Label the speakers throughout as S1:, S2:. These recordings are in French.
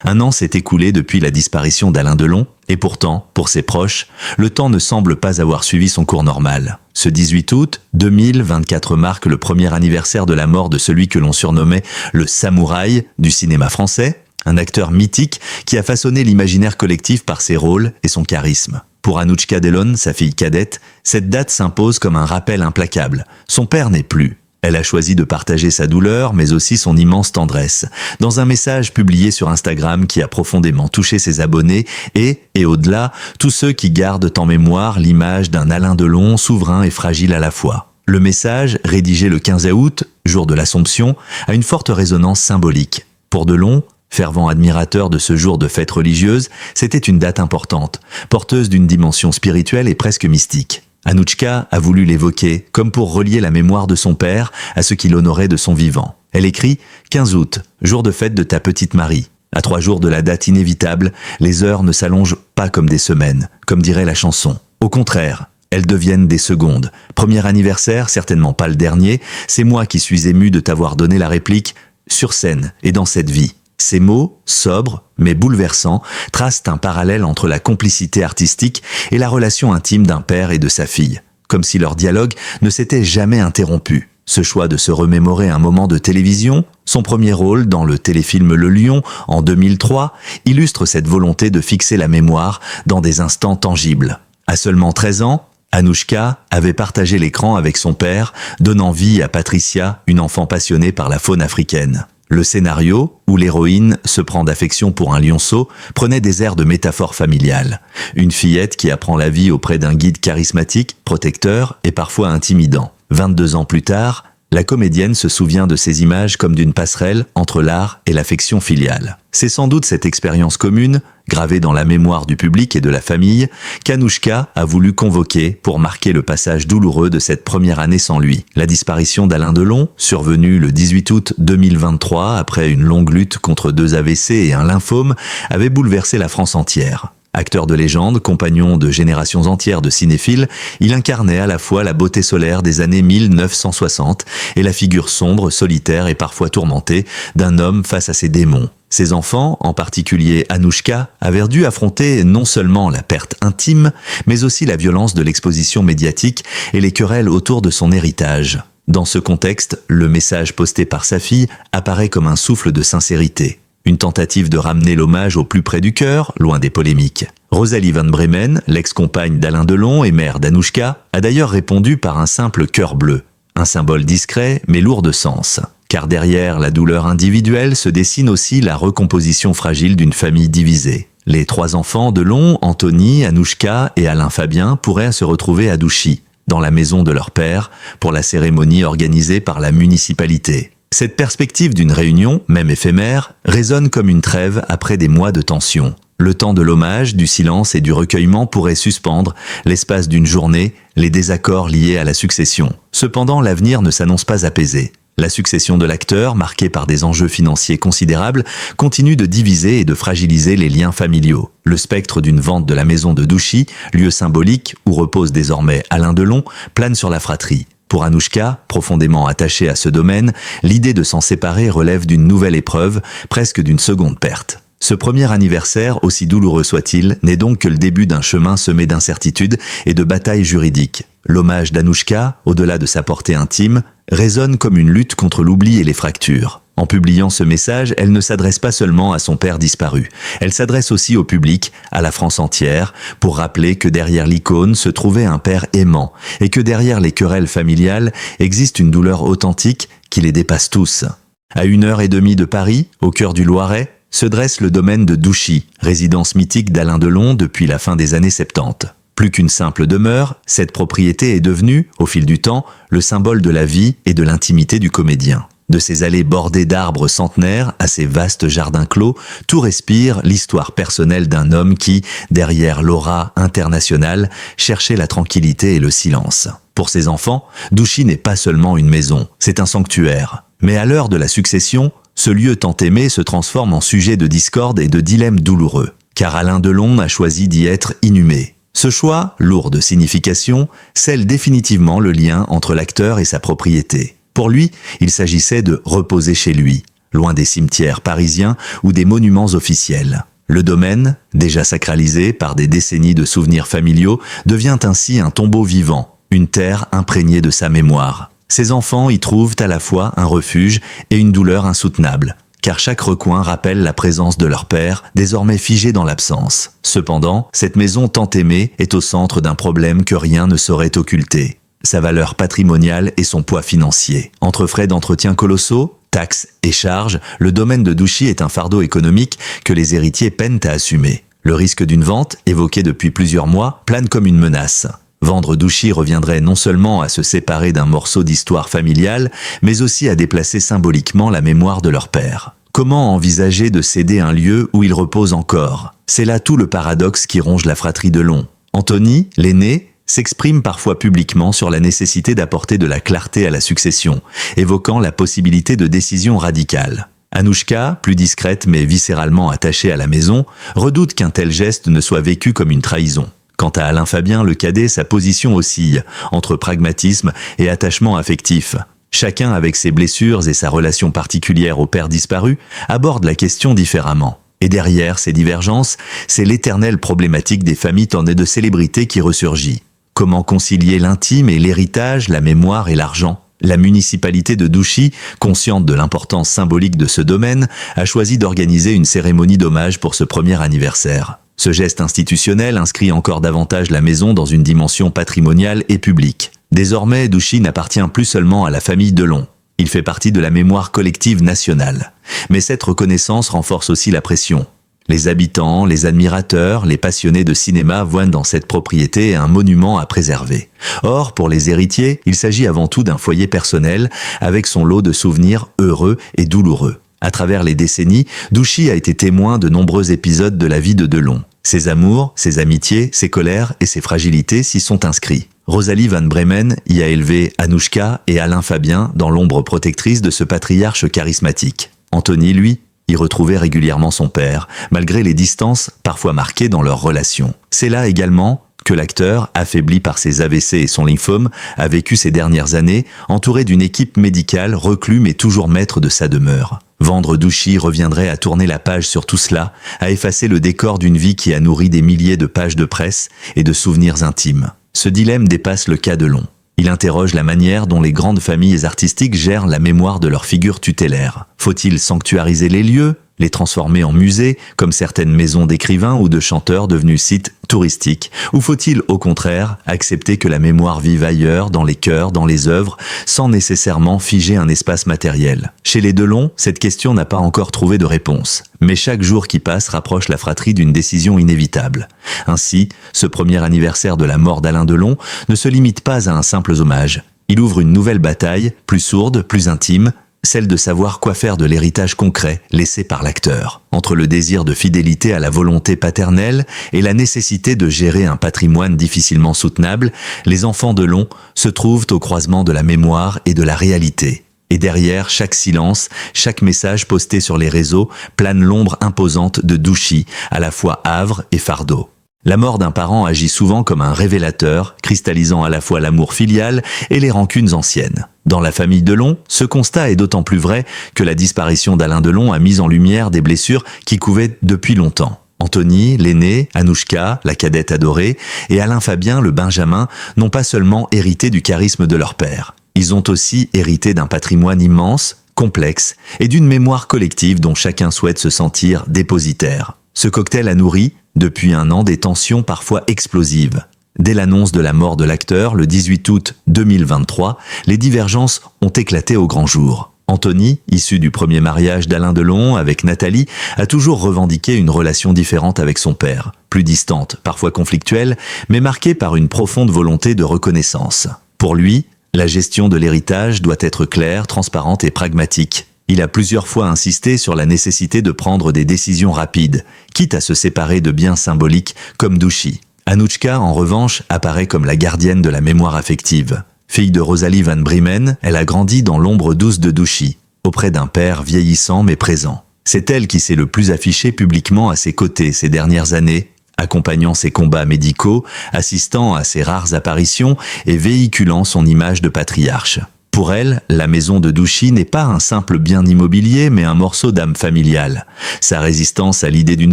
S1: Un an s'est écoulé depuis la disparition d'Alain Delon, et pourtant, pour ses proches, le temps ne semble pas avoir suivi son cours normal. Ce 18 août 2024 marque le premier anniversaire de la mort de celui que l'on surnommait le samouraï du cinéma français, un acteur mythique qui a façonné l'imaginaire collectif par ses rôles et son charisme. Pour Anouchka Delon, sa fille cadette, cette date s'impose comme un rappel implacable. Son père n'est plus. Elle a choisi de partager sa douleur, mais aussi son immense tendresse, dans un message publié sur Instagram qui a profondément touché ses abonnés et au-delà, tous ceux qui gardent en mémoire l'image d'un Alain Delon souverain et fragile à la fois. Le message, rédigé le 15 août, jour de l'Assomption, a une forte résonance symbolique. Pour Delon, fervent admirateur de ce jour de fête religieuse, c'était une date importante, porteuse d'une dimension spirituelle et presque mystique. Anouchka a voulu l'évoquer, comme pour relier la mémoire de son père à ce qu'il honorait de son vivant. Elle écrit « 15 août, jour de fête de ta petite Marie. À 3 jours de la date inévitable, les heures ne s'allongent pas comme des semaines, comme dirait la chanson. Au contraire, elles deviennent des secondes. Premier anniversaire, certainement pas le dernier, c'est moi qui suis ému de t'avoir donné la réplique « sur scène et dans cette vie ». Ces mots, sobres mais bouleversants, tracent un parallèle entre la complicité artistique et la relation intime d'un père et de sa fille, comme si leur dialogue ne s'était jamais interrompu. Ce choix de se remémorer un moment de télévision, son premier rôle dans le téléfilm Le Lion en 2003, illustre cette volonté de fixer la mémoire dans des instants tangibles. À seulement 13 ans, Anouchka avait partagé l'écran avec son père, donnant vie à Patricia, une enfant passionnée par la faune africaine. Le scénario, où l'héroïne se prend d'affection pour un lionceau, prenait des airs de métaphore familiale. Une fillette qui apprend la vie auprès d'un guide charismatique, protecteur et parfois intimidant. 22 ans plus tard, la comédienne se souvient de ces images comme d'une passerelle entre l'art et l'affection filiale. C'est sans doute cette expérience commune, gravée dans la mémoire du public et de la famille, qu'Anouchka a voulu convoquer pour marquer le passage douloureux de cette première année sans lui. La disparition d'Alain Delon, survenue le 18 août 2023 après une longue lutte contre 2 AVC et un lymphome, avait bouleversé la France entière. Acteur de légende, compagnon de générations entières de cinéphiles, il incarnait à la fois la beauté solaire des années 1960 et la figure sombre, solitaire et parfois tourmentée d'un homme face à ses démons. Ses enfants, en particulier Anouchka, avaient dû affronter non seulement la perte intime, mais aussi la violence de l'exposition médiatique et les querelles autour de son héritage. Dans ce contexte, le message posté par sa fille apparaît comme un souffle de sincérité. Une tentative de ramener l'hommage au plus près du cœur, loin des polémiques. Rosalie Van Bremen, l'ex-compagne d'Alain Delon et mère d'Anouchka, a d'ailleurs répondu par un simple cœur bleu. Un symbole discret, mais lourd de sens. Car derrière la douleur individuelle se dessine aussi la recomposition fragile d'une famille divisée. Les 3 enfants Delon, Anthony, Anouchka et Alain Fabien pourraient se retrouver à Douchy, dans la maison de leur père, pour la cérémonie organisée par la municipalité. Cette perspective d'une réunion, même éphémère, résonne comme une trêve après des mois de tension. Le temps de l'hommage, du silence et du recueillement pourrait suspendre, l'espace d'une journée, les désaccords liés à la succession. Cependant, l'avenir ne s'annonce pas apaisé. La succession de l'acteur, marquée par des enjeux financiers considérables, continue de diviser et de fragiliser les liens familiaux. Le spectre d'une vente de la maison de Douchy, lieu symbolique où repose désormais Alain Delon, plane sur la fratrie. Pour Anouchka, profondément attachée à ce domaine, l'idée de s'en séparer relève d'une nouvelle épreuve, presque d'une seconde perte. Ce premier anniversaire, aussi douloureux soit-il, n'est donc que le début d'un chemin semé d'incertitudes et de batailles juridiques. L'hommage d'Anouchka, au-delà de sa portée intime, résonne comme une lutte contre l'oubli et les fractures. En publiant ce message, elle ne s'adresse pas seulement à son père disparu. Elle s'adresse aussi au public, à la France entière, pour rappeler que derrière l'icône se trouvait un père aimant et que derrière les querelles familiales existe une douleur authentique qui les dépasse tous. À 1h30 de Paris, au cœur du Loiret, se dresse le domaine de Douchy, résidence mythique d'Alain Delon depuis la fin des années 70. Plus qu'une simple demeure, cette propriété est devenue, au fil du temps, le symbole de la vie et de l'intimité du comédien. De ces allées bordées d'arbres centenaires à ces vastes jardins clos, tout respire l'histoire personnelle d'un homme qui, derrière l'aura internationale, cherchait la tranquillité et le silence. Pour ses enfants, Douchy n'est pas seulement une maison, c'est un sanctuaire. Mais à l'heure de la succession, ce lieu tant aimé se transforme en sujet de discorde et de dilemme douloureux. Car Alain Delon a choisi d'y être inhumé. Ce choix, lourd de signification, scelle définitivement le lien entre l'acteur et sa propriété. Pour lui, il s'agissait de reposer chez lui. loin des cimetières parisiens ou des monuments officiels. Le domaine, déjà sacralisé par des décennies de souvenirs familiaux, devient ainsi un tombeau vivant, une terre imprégnée de sa mémoire. Ses enfants y trouvent à la fois un refuge et une douleur insoutenable, car chaque recoin rappelle la présence de leur père, désormais figé dans l'absence. Cependant, cette maison tant aimée est au centre d'un problème que rien ne saurait occulter. Sa valeur patrimoniale et son poids financier. Entre frais d'entretien colossaux, taxes et charges, le domaine de Douchy est un fardeau économique que les héritiers peinent à assumer. Le risque d'une vente, évoqué depuis plusieurs mois, plane comme une menace. Vendre Douchy reviendrait non seulement à se séparer d'un morceau d'histoire familiale, mais aussi à déplacer symboliquement la mémoire de leur père. Comment envisager de céder un lieu où il repose encore? C'est là tout le paradoxe qui ronge la fratrie Delon. Anthony, l'aîné, s'exprime parfois publiquement sur la nécessité d'apporter de la clarté à la succession, évoquant la possibilité de décisions radicales. Anouchka, plus discrète mais viscéralement attachée à la maison, redoute qu'un tel geste ne soit vécu comme une trahison. Quant à Alain Fabien, le cadet, sa position oscille, entre pragmatisme et attachement affectif. Chacun, avec ses blessures et sa relation particulière au père disparu, aborde la question différemment. Et derrière ces divergences, c'est l'éternelle problématique des familles ornées de célébrités qui ressurgit. Comment concilier l'intime et l'héritage, la mémoire et l'argent? La municipalité de Douchy, consciente de l'importance symbolique de ce domaine, a choisi d'organiser une cérémonie d'hommage pour ce premier anniversaire. Ce geste institutionnel inscrit encore davantage la maison dans une dimension patrimoniale et publique. Désormais, Douchy n'appartient plus seulement à la famille Delon. Il fait partie de la mémoire collective nationale. Mais cette reconnaissance renforce aussi la pression. Les habitants, les admirateurs, les passionnés de cinéma voient dans cette propriété un monument à préserver. Or, pour les héritiers, il s'agit avant tout d'un foyer personnel, avec son lot de souvenirs heureux et douloureux. À travers les décennies, Douchy a été témoin de nombreux épisodes de la vie de Delon. Ses amours, ses amitiés, ses colères et ses fragilités s'y sont inscrits. Rosalie Van Bremen y a élevé Anouchka et Alain Fabien dans l'ombre protectrice de ce patriarche charismatique. Anthony, lui, y retrouvait régulièrement son père, malgré les distances parfois marquées dans leur relation. C'est là également que l'acteur, affaibli par ses AVC et son lymphome, a vécu ces dernières années, entouré d'une équipe médicale reclus mais toujours maître de sa demeure. Vendre Douchy reviendrait à tourner la page sur tout cela, à effacer le décor d'une vie qui a nourri des milliers de pages de presse et de souvenirs intimes. Ce dilemme dépasse le cas Delon. Il interroge la manière dont les grandes familles artistiques gèrent la mémoire de leurs figures tutélaires. Faut-il sanctuariser les lieux, les transformer en musées, comme certaines maisons d'écrivains ou de chanteurs devenus sites touristiques, ou faut-il, au contraire, accepter que la mémoire vive ailleurs, dans les cœurs, dans les œuvres, sans nécessairement figer un espace matériel? Chez les Delon, cette question n'a pas encore trouvé de réponse. Mais chaque jour qui passe rapproche la fratrie d'une décision inévitable. Ainsi, ce premier anniversaire de la mort d'Alain Delon ne se limite pas à un simple hommage. Il ouvre une nouvelle bataille, plus sourde, plus intime, celle de savoir quoi faire de l'héritage concret laissé par l'acteur. Entre le désir de fidélité à la volonté paternelle et la nécessité de gérer un patrimoine difficilement soutenable, les enfants Delon se trouvent au croisement de la mémoire et de la réalité. Et derrière chaque silence, chaque message posté sur les réseaux, plane l'ombre imposante de Douchy, à la fois havre et fardeau. La mort d'un parent agit souvent comme un révélateur, cristallisant à la fois l'amour filial et les rancunes anciennes. Dans la famille Delon, ce constat est d'autant plus vrai que la disparition d'Alain Delon a mis en lumière des blessures qui couvaient depuis longtemps. Anthony, l'aîné, Anouchka, la cadette adorée, et Alain Fabien, le benjamin, n'ont pas seulement hérité du charisme de leur père. Ils ont aussi hérité d'un patrimoine immense, complexe, et d'une mémoire collective dont chacun souhaite se sentir dépositaire. Ce cocktail a nourri, depuis un an, des tensions parfois explosives. Dès l'annonce de la mort de l'acteur, le 18 août 2023, les divergences ont éclaté au grand jour. Anthony, issu du premier mariage d'Alain Delon avec Nathalie, a toujours revendiqué une relation différente avec son père, plus distante, parfois conflictuelle, mais marquée par une profonde volonté de reconnaissance. Pour lui, la gestion de l'héritage doit être claire, transparente et pragmatique. Il a plusieurs fois insisté sur la nécessité de prendre des décisions rapides, quitte à se séparer de biens symboliques comme Douchy. Anouchka, en revanche, apparaît comme la gardienne de la mémoire affective. Fille de Rosalie Van Bremen, elle a grandi dans l'ombre douce de Douchy, auprès d'un père vieillissant mais présent. C'est elle qui s'est le plus affichée publiquement à ses côtés ces dernières années, accompagnant ses combats médicaux, assistant à ses rares apparitions et véhiculant son image de patriarche. Pour elle, la maison de Douchy n'est pas un simple bien immobilier, mais un morceau d'âme familiale. Sa résistance à l'idée d'une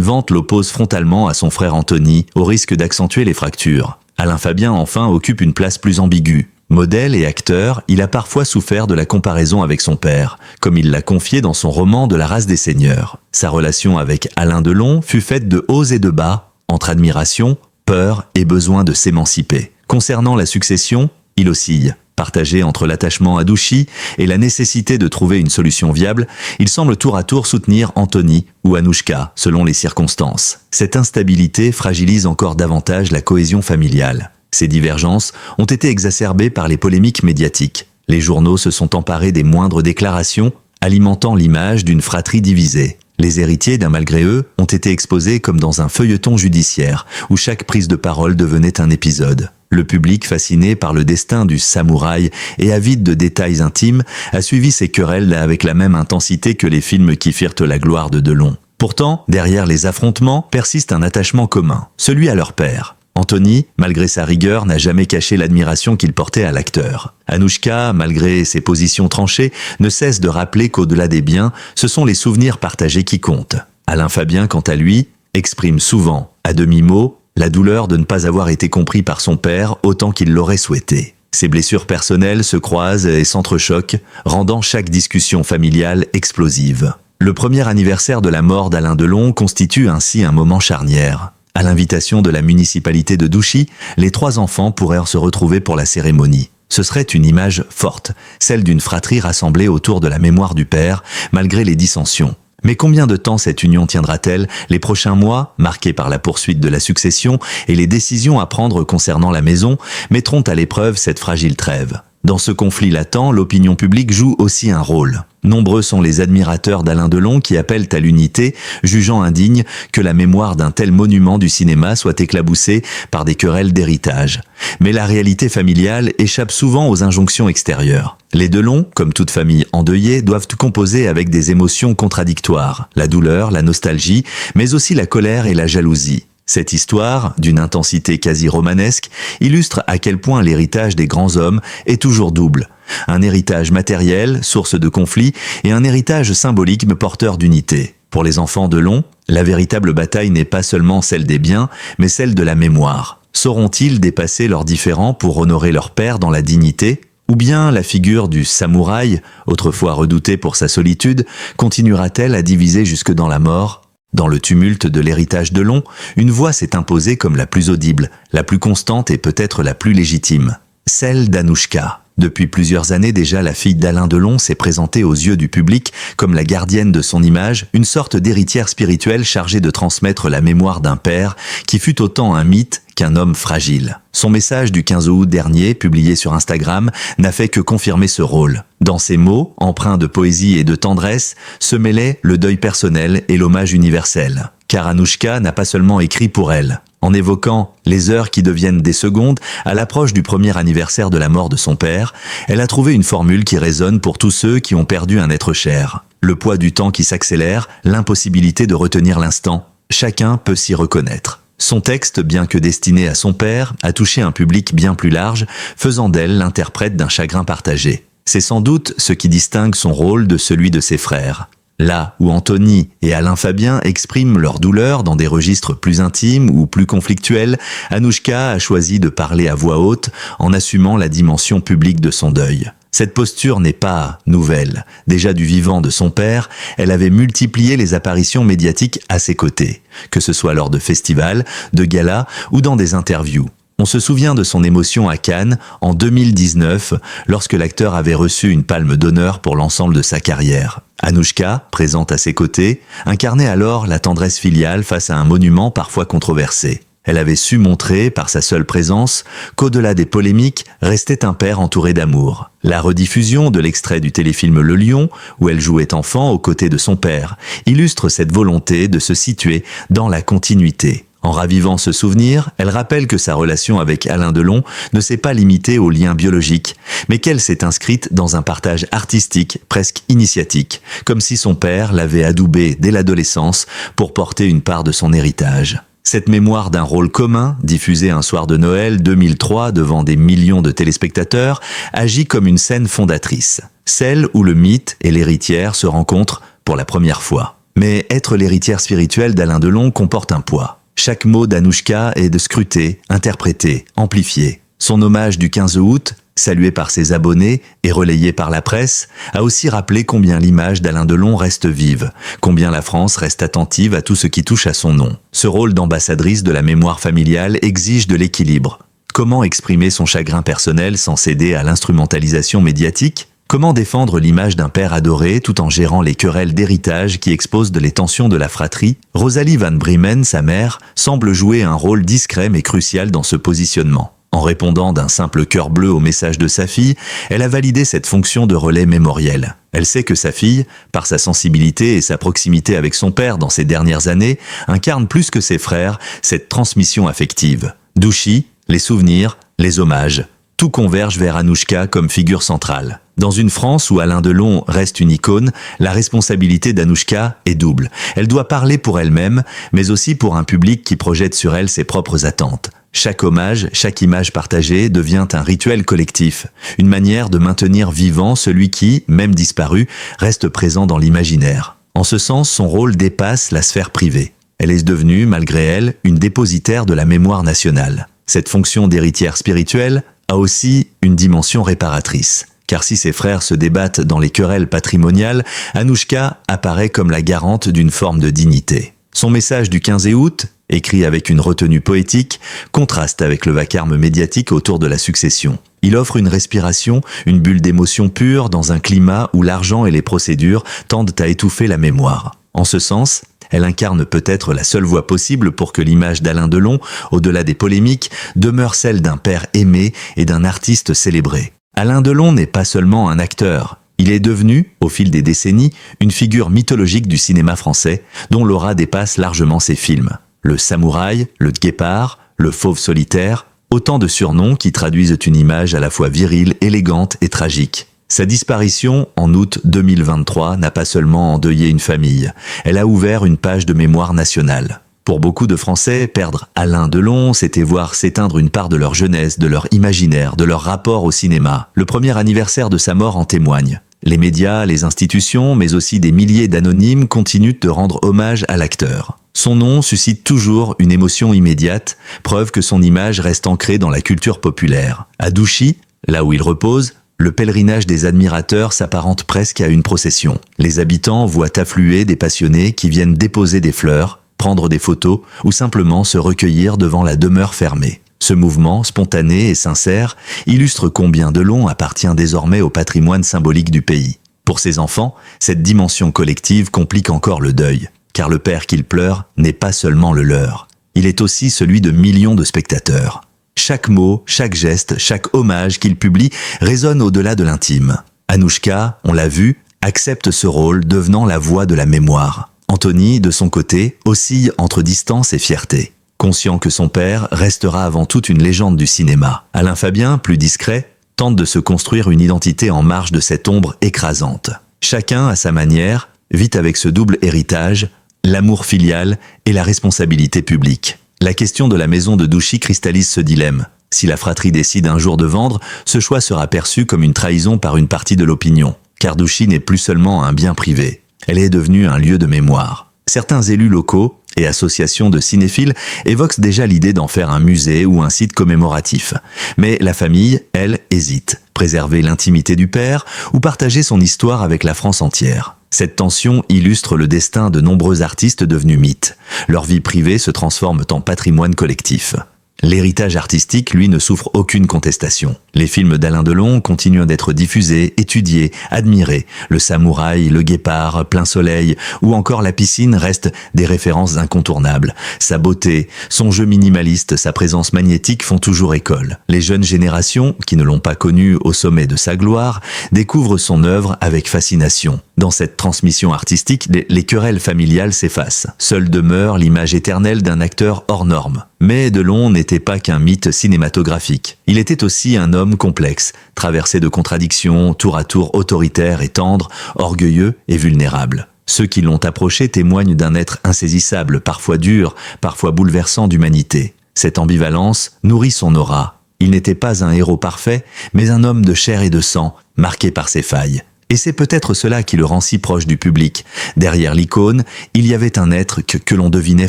S1: vente l'oppose frontalement à son frère Anthony, au risque d'accentuer les fractures. Alain Fabien, enfin, occupe une place plus ambiguë. Modèle et acteur, il a parfois souffert de la comparaison avec son père, comme il l'a confié dans son roman De la race des seigneurs. Sa relation avec Alain Delon fut faite de hauts et de bas, entre admiration, peur et besoin de s'émanciper. Concernant la succession, il oscille. Partagé entre l'attachement à Douchy et la nécessité de trouver une solution viable, il semble tour à tour soutenir Anthony ou Anouchka, selon les circonstances. Cette instabilité fragilise encore davantage la cohésion familiale. Ces divergences ont été exacerbées par les polémiques médiatiques. Les journaux se sont emparés des moindres déclarations, alimentant l'image d'une fratrie divisée. Les héritiers d'un malgré eux ont été exposés comme dans un feuilleton judiciaire, où chaque prise de parole devenait un épisode. Le public, fasciné par le destin du samouraï et avide de détails intimes, a suivi ces querelles avec la même intensité que les films qui firent la gloire de Delon. Pourtant, derrière les affrontements, persiste un attachement commun, celui à leur père. Anthony, malgré sa rigueur, n'a jamais caché l'admiration qu'il portait à l'acteur. Anouchka, malgré ses positions tranchées, ne cesse de rappeler qu'au-delà des biens, ce sont les souvenirs partagés qui comptent. Alain Fabien, quant à lui, exprime souvent, à demi-mot, la douleur de ne pas avoir été compris par son père autant qu'il l'aurait souhaité. Ses blessures personnelles se croisent et s'entrechoquent, rendant chaque discussion familiale explosive. Le premier anniversaire de la mort d'Alain Delon constitue ainsi un moment charnière. À l'invitation de la municipalité de Douchy, les 3 enfants pourraient se retrouver pour la cérémonie. Ce serait une image forte, celle d'une fratrie rassemblée autour de la mémoire du père, malgré les dissensions. Mais combien de temps cette union tiendra-t-elle? Les prochains mois, marqués par la poursuite de la succession et les décisions à prendre concernant la maison, mettront à l'épreuve cette fragile trêve. Dans ce conflit latent, l'opinion publique joue aussi un rôle. Nombreux sont les admirateurs d'Alain Delon qui appellent à l'unité, jugeant indigne que la mémoire d'un tel monument du cinéma soit éclaboussée par des querelles d'héritage. Mais la réalité familiale échappe souvent aux injonctions extérieures. Les Delon, comme toute famille endeuillée, doivent composer avec des émotions contradictoires, la douleur, la nostalgie, mais aussi la colère et la jalousie. Cette histoire, d'une intensité quasi romanesque, illustre à quel point l'héritage des grands hommes est toujours double. Un héritage matériel, source de conflits, et un héritage symbolique porteur d'unité. Pour les enfants Delon, la véritable bataille n'est pas seulement celle des biens, mais celle de la mémoire. Sauront-ils dépasser leurs différends pour honorer leur père dans la dignité ? Ou bien la figure du samouraï, autrefois redoutée pour sa solitude, continuera-t-elle à diviser jusque dans la mort ? Dans le tumulte de l'héritage Delon, une voix s'est imposée comme la plus audible, la plus constante et peut-être la plus légitime. Celle d'Anouchka. Depuis plusieurs années déjà, la fille d'Alain Delon s'est présentée aux yeux du public comme la gardienne de son image, une sorte d'héritière spirituelle chargée de transmettre la mémoire d'un père qui fut autant un mythe qu'un homme fragile. Son message du 15 août dernier, publié sur Instagram, n'a fait que confirmer ce rôle. Dans ses mots, empreints de poésie et de tendresse, se mêlaient le deuil personnel et l'hommage universel. Car Anouchka n'a pas seulement écrit pour elle. En évoquant les heures qui deviennent des secondes, à l'approche du premier anniversaire de la mort de son père, elle a trouvé une formule qui résonne pour tous ceux qui ont perdu un être cher. Le poids du temps qui s'accélère, l'impossibilité de retenir l'instant. Chacun peut s'y reconnaître. Son texte, bien que destiné à son père, a touché un public bien plus large, faisant d'elle l'interprète d'un chagrin partagé. C'est sans doute ce qui distingue son rôle de celui de ses frères. Là où Anthony et Alain Fabien expriment leur douleur dans des registres plus intimes ou plus conflictuels, Anouchka a choisi de parler à voix haute en assumant la dimension publique de son deuil. Cette posture n'est pas nouvelle. Déjà du vivant de son père, elle avait multiplié les apparitions médiatiques à ses côtés, que ce soit lors de festivals, de galas ou dans des interviews. On se souvient de son émotion à Cannes en 2019, lorsque l'acteur avait reçu une palme d'honneur pour l'ensemble de sa carrière. Anouchka, présente à ses côtés, incarnait alors la tendresse filiale face à un monument parfois controversé. Elle avait su montrer, par sa seule présence, qu'au-delà des polémiques, restait un père entouré d'amour. La rediffusion de l'extrait du téléfilm Le Lion, où elle jouait enfant aux côtés de son père, illustre cette volonté de se situer dans la continuité. En ravivant ce souvenir, elle rappelle que sa relation avec Alain Delon ne s'est pas limitée aux liens biologiques, mais qu'elle s'est inscrite dans un partage artistique presque initiatique, comme si son père l'avait adoubée dès l'adolescence pour porter une part de son héritage. Cette mémoire d'un rôle commun, diffusée un soir de Noël 2003 devant des millions de téléspectateurs, agit comme une scène fondatrice, celle où le mythe et l'héritière se rencontrent pour la première fois. Mais être l'héritière spirituelle d'Alain Delon comporte un poids. Chaque mot d'Anouchka est de scruter, interpréter, amplifier. Son hommage du 15 août, salué par ses abonnés et relayé par la presse, a aussi rappelé combien l'image d'Alain Delon reste vive, combien la France reste attentive à tout ce qui touche à son nom. Ce rôle d'ambassadrice de la mémoire familiale exige de l'équilibre. Comment exprimer son chagrin personnel sans céder à l'instrumentalisation médiatique ? Comment défendre l'image d'un père adoré tout en gérant les querelles d'héritage qui exposent les tensions de la fratrie ? Rosalie Van Bremen, sa mère, semble jouer un rôle discret mais crucial dans ce positionnement. En répondant d'un simple cœur bleu au message de sa fille, elle a validé cette fonction de relais mémoriel. Elle sait que sa fille, par sa sensibilité et sa proximité avec son père dans ces dernières années, incarne plus que ses frères cette transmission affective. Douchy, les souvenirs, les hommages, tout converge vers Anouchka comme figure centrale. Dans une France où Alain Delon reste une icône, la responsabilité d'Anouchka est double. Elle doit parler pour elle-même, mais aussi pour un public qui projette sur elle ses propres attentes. Chaque hommage, chaque image partagée devient un rituel collectif, une manière de maintenir vivant celui qui, même disparu, reste présent dans l'imaginaire. En ce sens, son rôle dépasse la sphère privée. Elle est devenue, malgré elle, une dépositaire de la mémoire nationale. Cette fonction d'héritière spirituelle a aussi une dimension réparatrice. Car si ses frères se débattent dans les querelles patrimoniales, Anouchka apparaît comme la garante d'une forme de dignité. Son message du 15 août, écrit avec une retenue poétique, contraste avec le vacarme médiatique autour de la succession. Il offre une respiration, une bulle d'émotion pure dans un climat où l'argent et les procédures tendent à étouffer la mémoire. En ce sens, elle incarne peut-être la seule voie possible pour que l'image d'Alain Delon, au-delà des polémiques, demeure celle d'un père aimé et d'un artiste célébré. Alain Delon n'est pas seulement un acteur. Il est devenu, au fil des décennies, une figure mythologique du cinéma français, dont l'aura dépasse largement ses films. Le samouraï, le guépard, le fauve solitaire, autant de surnoms qui traduisent une image à la fois virile, élégante et tragique. Sa disparition, en août 2023, n'a pas seulement endeuillé une famille, elle a ouvert une page de mémoire nationale. Pour beaucoup de Français, perdre Alain Delon, c'était voir s'éteindre une part de leur jeunesse, de leur imaginaire, de leur rapport au cinéma. Le premier anniversaire de sa mort en témoigne. Les médias, les institutions, mais aussi des milliers d'anonymes continuent de rendre hommage à l'acteur. Son nom suscite toujours une émotion immédiate, preuve que son image reste ancrée dans la culture populaire. À Douchy, là où il repose, le pèlerinage des admirateurs s'apparente presque à une procession. Les habitants voient affluer des passionnés qui viennent déposer des fleurs, prendre des photos ou simplement se recueillir devant la demeure fermée. Ce mouvement, spontané et sincère, illustre combien Delon appartient désormais au patrimoine symbolique du pays. Pour ses enfants, cette dimension collective complique encore le deuil, car le père qu'ils pleurent n'est pas seulement le leur. Il est aussi celui de millions de spectateurs. Chaque mot, chaque geste, chaque hommage qu'il publie résonne au-delà de l'intime. Anouchka, on l'a vu, accepte ce rôle, devenant la voix de la mémoire. Anthony, de son côté, oscille entre distance et fierté. Conscient que son père restera avant tout une légende du cinéma. Alain Fabien, plus discret, tente de se construire une identité en marge de cette ombre écrasante. Chacun, à sa manière, vit avec ce double héritage, l'amour filial et la responsabilité publique. La question de la maison de Douchy cristallise ce dilemme. Si la fratrie décide un jour de vendre, ce choix sera perçu comme une trahison par une partie de l'opinion. Car Douchy n'est plus seulement un bien privé. Elle est devenue un lieu de mémoire. Certains élus locaux et associations de cinéphiles évoquent déjà l'idée d'en faire un musée ou un site commémoratif. Mais la famille, elle, hésite. Préserver l'intimité du père ou partager son histoire avec la France entière. Cette tension illustre le destin de nombreux artistes devenus mythes. Leur vie privée se transforme en patrimoine collectif. L'héritage artistique, lui, ne souffre aucune contestation. Les films d'Alain Delon continuent d'être diffusés, étudiés, admirés. Le samouraï, le guépard, Plein soleil ou encore La piscine restent des références incontournables. Sa beauté, son jeu minimaliste, sa présence magnétique font toujours école. Les jeunes générations, qui ne l'ont pas connu au sommet de sa gloire, découvrent son œuvre avec fascination. Dans cette transmission artistique, les querelles familiales s'effacent. Seule demeure l'image éternelle d'un acteur hors norme. Mais Delon n'était pas qu'un mythe cinématographique. Il était aussi un homme complexe, traversé de contradictions, tour à tour autoritaire et tendre, orgueilleux et vulnérable. Ceux qui l'ont approché témoignent d'un être insaisissable, parfois dur, parfois bouleversant d'humanité. Cette ambivalence nourrit son aura. Il n'était pas un héros parfait, mais un homme de chair et de sang, marqué par ses failles. Et c'est peut-être cela qui le rend si proche du public. Derrière l'icône, il y avait un être que l'on devinait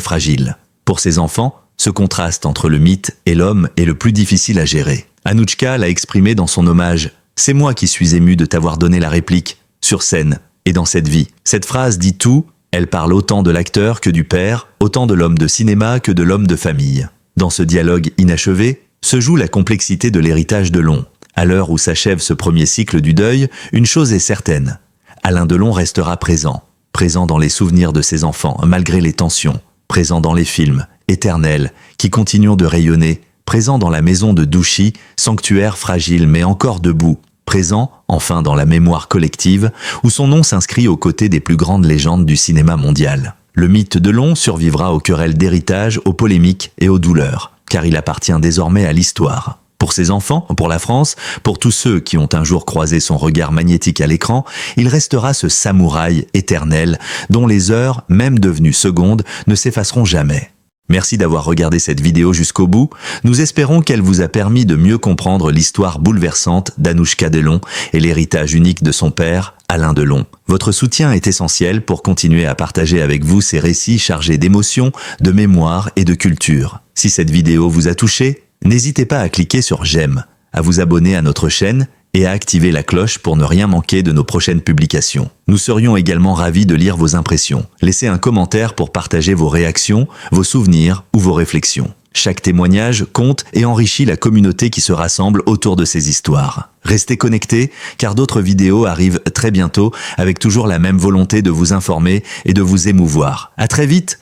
S1: fragile. Pour ses enfants, ce contraste entre le mythe et l'homme est le plus difficile à gérer. Anouchka l'a exprimé dans son hommage « C'est moi qui suis ému de t'avoir donné la réplique, sur scène et dans cette vie ». Cette phrase dit tout, elle parle autant de l'acteur que du père, autant de l'homme de cinéma que de l'homme de famille. Dans ce dialogue inachevé, se joue la complexité de l'héritage Delon. À l'heure où s'achève ce premier cycle du deuil, une chose est certaine. Alain Delon restera présent. Présent dans les souvenirs de ses enfants, malgré les tensions. Présent dans les films, éternels, qui continuent de rayonner. Présent dans la maison de Douchy, sanctuaire fragile mais encore debout. Présent, enfin, dans la mémoire collective, où son nom s'inscrit aux côtés des plus grandes légendes du cinéma mondial. Le mythe Delon survivra aux querelles d'héritage, aux polémiques et aux douleurs, car il appartient désormais à l'histoire. Pour ses enfants, pour la France, pour tous ceux qui ont un jour croisé son regard magnétique à l'écran, il restera ce samouraï éternel dont les heures, même devenues secondes, ne s'effaceront jamais. Merci d'avoir regardé cette vidéo jusqu'au bout. Nous espérons qu'elle vous a permis de mieux comprendre l'histoire bouleversante d'Anouchka Delon et l'héritage unique de son père, Alain Delon. Votre soutien est essentiel pour continuer à partager avec vous ces récits chargés d'émotions, de mémoire et de culture. Si cette vidéo vous a touché, n'hésitez pas à cliquer sur j'aime, à vous abonner à notre chaîne et à activer la cloche pour ne rien manquer de nos prochaines publications. Nous serions également ravis de lire vos impressions. Laissez un commentaire pour partager vos réactions, vos souvenirs ou vos réflexions. Chaque témoignage compte et enrichit la communauté qui se rassemble autour de ces histoires. Restez connectés car d'autres vidéos arrivent très bientôt avec toujours la même volonté de vous informer et de vous émouvoir. À très vite!